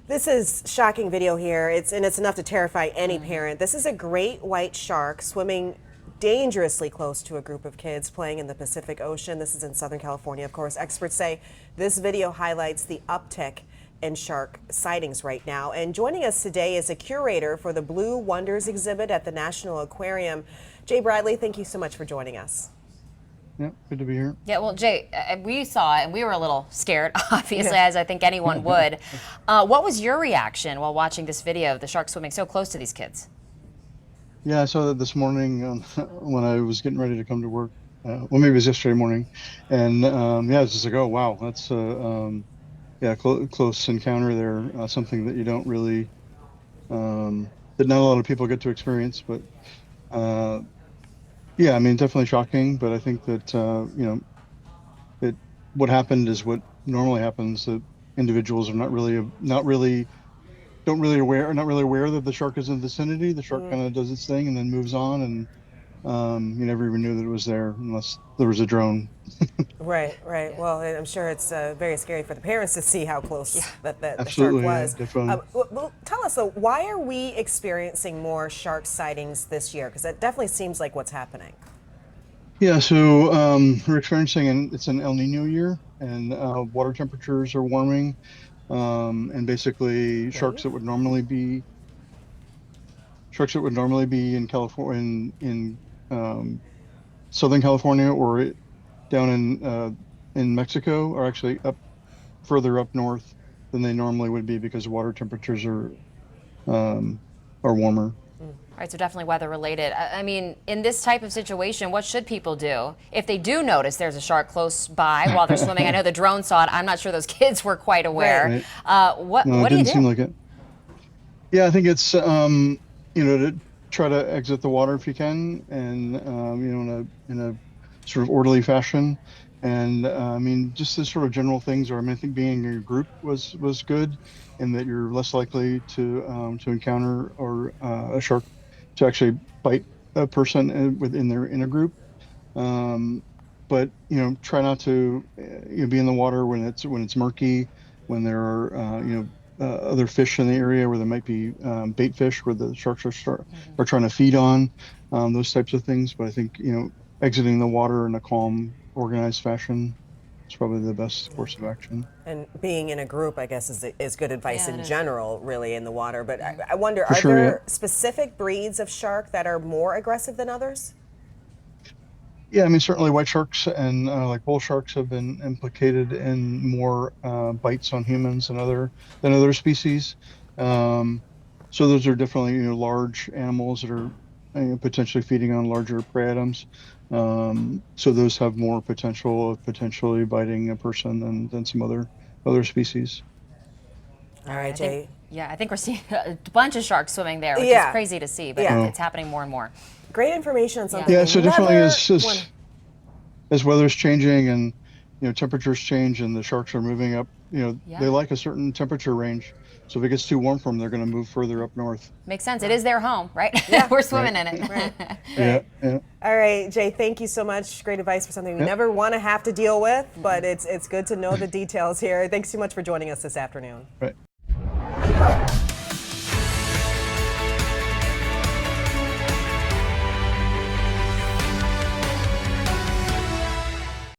This is shocking video here. It's enough to terrify any parent. This is a great white shark swimming dangerously close to a group of kids playing in the Pacific Ocean. This is in Southern California, of course. Experts say this video highlights the uptick in shark sightings right now. And joining us today is a curator for the Blue Wonders exhibit at the National Aquarium. Jay Bradley, thank you so much for joining us. Yeah, good to be here. Yeah, well, Jay, we saw it and we were a little scared, obviously, as I think anyone would. What was your reaction while watching this video of the shark swimming so close to these kids? Yeah, I saw that this morning when I was getting ready to come to work. Well, maybe it was yesterday morning, and yeah, it's just like, oh wow, that's close encounter there. Something that you don't really, that not a lot of people get to experience, but. Yeah, I mean, definitely shocking, but I think that what happened is what normally happens. That individuals are not really aware that the shark is in the vicinity. The shark kind of does its thing and then moves on, and you never even knew that it was there unless there was a drone. Right. Yeah. Well, I'm sure it's very scary for the parents to see how close that the shark Absolutely, was. definitely. Well, tell us though, why are we experiencing more shark sightings this year? Because it definitely seems like what's happening. Yeah, so we're experiencing, it's an El Nino year, and water temperatures are warming, and basically sharks that would normally be in California, in Southern California, or down in Mexico, are actually further up north than they normally would be because water temperatures are warmer. All right, so definitely weather related. I mean, in this type of situation, what should people do if they do notice there's a shark close by while they're swimming? I know the drone saw it. I'm not sure those kids were quite aware. Right. What No, do you do? it didn't seem like it. Yeah, I think it's to try to exit the water if you can, and in a sort of orderly fashion. And I mean, just the sort of general things are, I mean, I think being in a group was good, and that you're less likely to encounter a shark to actually bite a person in a group. But try not to be in the water when it's murky, when there are other fish in the area where there might be bait fish where the sharks are trying to feed on, those types of things. But I think exiting the water in a calm, organized fashion is probably the best course of action. And being in a group, I guess, is good advice in general, really, in the water. But I wonder, For are sure, there specific breeds of shark that are more aggressive than others? Yeah, I mean, certainly white sharks and like bull sharks have been implicated in more bites on humans than other species. So those are definitely large animals that are potentially feeding on larger prey items. So those have more potential of potentially biting a person than some other species. All right, Jay. I think we're seeing a bunch of sharks swimming there, which is crazy to see, but it's happening more and more. Great information on something. Yeah, so definitely as weather's changing and temperatures change and the sharks are moving up, they like a certain temperature range. So if it gets too warm for them, they're going to move further up north. Makes sense. It is their home, right? Yeah. We're swimming in it. Right. Yeah. All right, Jay, thank you so much. Great advice for something we never want to have to deal with, but it's good to know the details here. Thanks so much for joining us this afternoon. Right.